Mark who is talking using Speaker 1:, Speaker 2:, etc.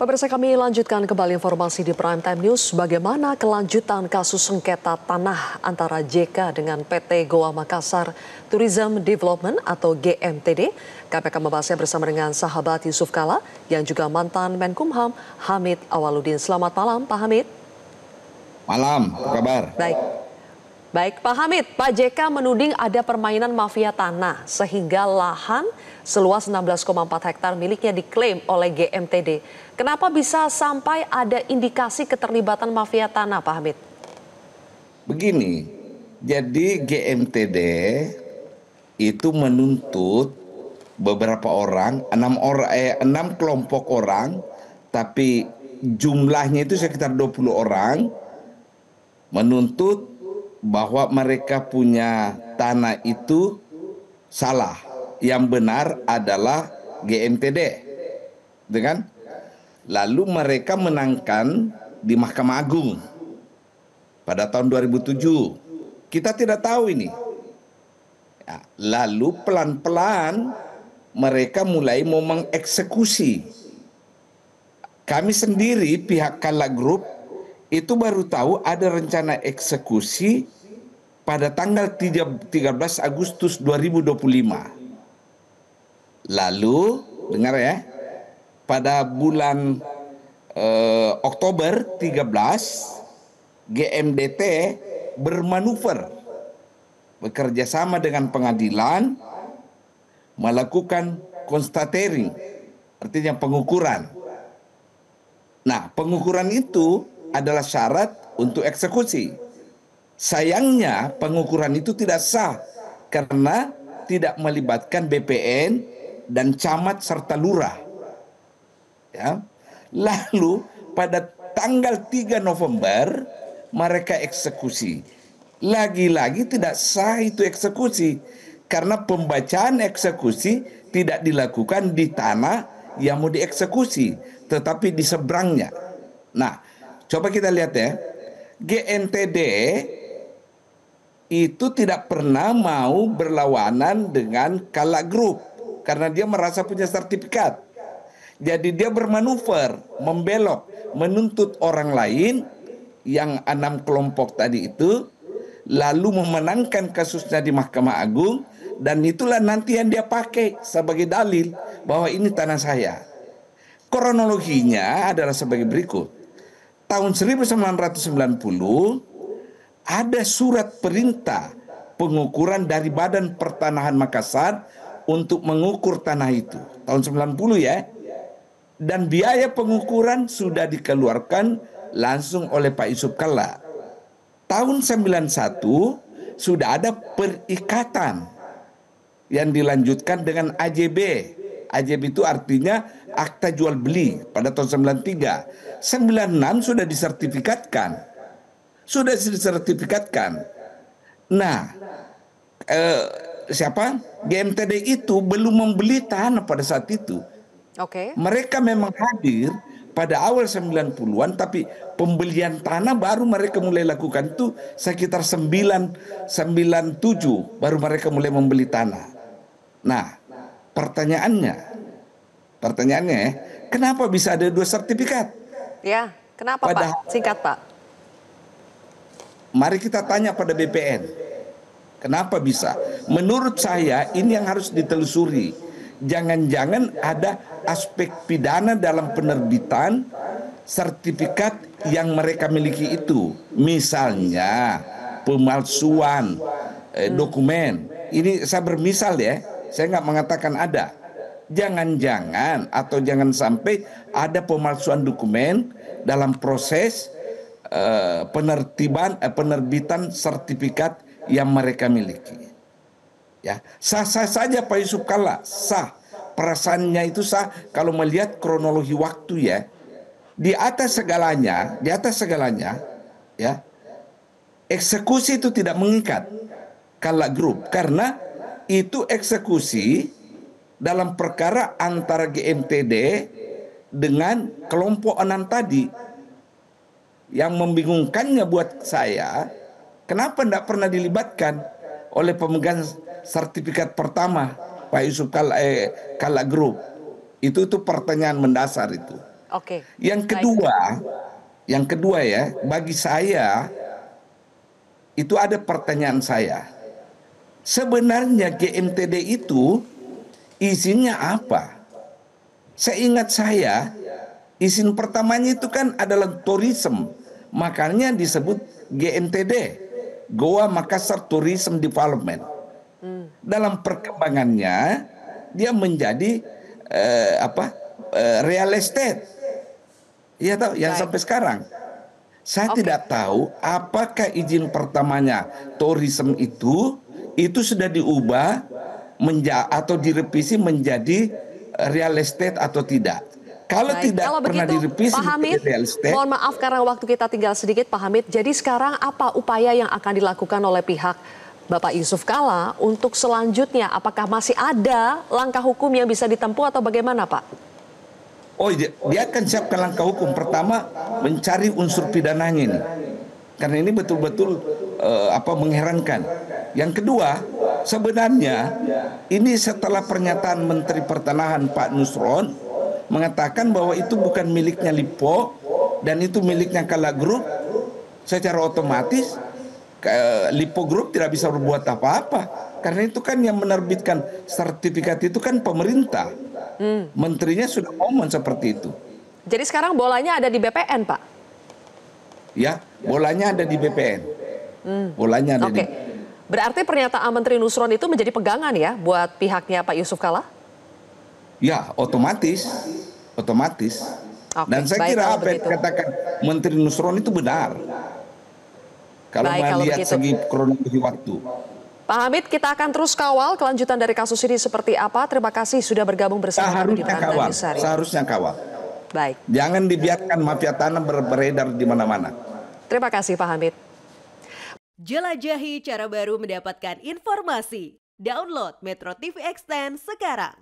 Speaker 1: Pemirsa, kami lanjutkan kembali informasi di Prime Time News. Bagaimana kelanjutan kasus sengketa tanah antara JK dengan PT Goa Makassar Tourism Development atau GMTD? Kami akan membahasnya bersama dengan sahabat Yusuf Kala yang juga mantan Menkumham Hamid Awaludin. Selamat malam, Pak Hamid.
Speaker 2: Malam, apa kabar?
Speaker 1: Baik, Pak Hamid, Pak JK menuding ada permainan mafia tanah sehingga lahan seluas 16,4 hektar miliknya diklaim oleh GMTD. Kenapa bisa sampai ada indikasi keterlibatan mafia tanah, Pak Hamid?
Speaker 2: Begini, jadi GMTD itu menuntut beberapa orang, 6 kelompok orang, tapi jumlahnya itu sekitar 20 orang, menuntut bahwa mereka punya tanah itu salah. Yang benar adalah GMTD. Dengan lalu mereka menangkan di Mahkamah Agung pada tahun 2007. Kita tidak tahu ini. Ya, lalu pelan-pelan mereka mulai mau mengeksekusi. Kami sendiri pihak Kala Group itu baru tahu ada rencana eksekusi pada tanggal 13 Agustus 2025. Lalu, dengar ya, pada bulan Oktober 13, GMDT bermanuver bekerja sama dengan pengadilan melakukan constatering, artinya pengukuran. Nah, pengukuran itu adalah syarat untuk eksekusi. Sayangnya pengukuran itu tidak sah karena tidak melibatkan BPN dan camat serta lurah. Ya. Lalu pada tanggal 3 November mereka eksekusi. Lagi-lagi tidak sah itu eksekusi karena pembacaan eksekusi tidak dilakukan di tanah yang mau dieksekusi, tetapi di seberangnya. Nah, coba kita lihat ya, GMTD itu tidak pernah mau berlawanan dengan Kala Group karena dia merasa punya sertifikat. Jadi dia bermanuver, membelok, menuntut orang lain yang 6 kelompok tadi itu, lalu memenangkan kasusnya di Mahkamah Agung, dan itulah nanti yang dia pakai sebagai dalil bahwa ini tanah saya. Kronologinya adalah sebagai berikut. Tahun 1990 ada surat perintah pengukuran dari Badan Pertanahan Makassar untuk mengukur tanah itu. Tahun 90 ya. Dan biaya pengukuran sudah dikeluarkan langsung oleh Pak Yusuf Kala. Tahun 91 sudah ada perikatan yang dilanjutkan dengan AJB. AJB itu artinya akta jual beli pada tahun 93. 96 sudah disertifikatkan. Sudah disertifikatkan. Nah, GMTD itu belum membeli tanah pada saat itu.
Speaker 1: Oke.
Speaker 2: Mereka memang hadir pada awal 90-an, tapi pembelian tanah baru mereka mulai lakukan itu sekitar 97 baru mereka mulai membeli tanah. Nah, pertanyaannya, kenapa bisa ada 2 sertifikat?
Speaker 1: Ya, kenapa Pak? Singkat Pak.
Speaker 2: Mari kita tanya pada BPN. Kenapa bisa? Menurut saya ini yang harus ditelusuri. Jangan-jangan ada aspek pidana dalam penerbitan sertifikat yang mereka miliki itu. Misalnya pemalsuan dokumen. Ini saya bermisal ya. Saya nggak mengatakan ada. Jangan-jangan atau jangan sampai ada pemalsuan dokumen dalam proses penerbitan sertifikat yang mereka miliki. Ya, sah-sah saja Pak Yusuf Kala, sah. Perasaannya itu sah kalau melihat kronologi waktu ya. Di atas segalanya, ya. Eksekusi itu tidak mengikat Kala Group karena itu eksekusi dalam perkara antara GMTD dengan kelompok 6 tadi. Yang membingungkannya buat saya, kenapa tidak pernah dilibatkan oleh pemegang sertifikat pertama Pak Yusuf Kala Group. Itu pertanyaan mendasar itu.
Speaker 1: Oke.
Speaker 2: Yang kedua ya, bagi saya itu ada pertanyaan saya. Sebenarnya GMTD itu izinnya apa? Seingat saya, izin pertamanya itu kan adalah tourism. Makanya disebut GMTD, Goa Makassar Tourism Development. Dalam perkembangannya dia menjadi real estate. Iya tahu yang sampai sekarang. Saya tidak tahu apakah izin pertamanya tourism itu sudah diubah atau direvisi menjadi real estate atau tidak. Kalau tidak pernah direvisi menjadi real estate.
Speaker 1: Mohon maaf karena waktu kita tinggal sedikit, Pak Hamid. Jadi sekarang apa upaya yang akan dilakukan oleh pihak Bapak Yusuf Kalla untuk selanjutnya? Apakah masih ada langkah hukum yang bisa ditempuh atau bagaimana, Pak?
Speaker 2: Oh, dia akan siapkan langkah hukum. Pertama, mencari unsur pidananya ini. Karena ini betul-betul mengherankan. Yang kedua, sebenarnya ini setelah pernyataan Menteri Pertanahan Pak Nusron mengatakan bahwa itu bukan miliknya Lipo dan itu miliknya Kalla Group, secara otomatis Lipo Group tidak bisa berbuat apa-apa. Karena itu kan yang menerbitkan sertifikat itu kan pemerintah. Menterinya sudah ngomong seperti itu.
Speaker 1: Jadi sekarang bolanya ada di BPN, Pak?
Speaker 2: Ya, bolanya ada di BPN. Bolanya ada di...
Speaker 1: Berarti pernyataan Menteri Nusron itu menjadi pegangan ya buat pihaknya Pak Yusuf Kalla?
Speaker 2: Ya, otomatis. Dan saya kira apa yang dikatakan Menteri Nusron itu benar. Kalau melihat segi kronologi waktu.
Speaker 1: Pak Hamid, kita akan terus kawal kelanjutan dari kasus ini seperti apa. Terima kasih sudah bergabung bersama kami di Prime Time News hari ini.
Speaker 2: Seharusnya kawal.
Speaker 1: Baik.
Speaker 2: Jangan dibiarkan mafia tanah beredar di mana-mana.
Speaker 1: Terima kasih Pak Hamid.
Speaker 3: Jelajahi cara baru mendapatkan informasi. Download Metro TV Extend sekarang.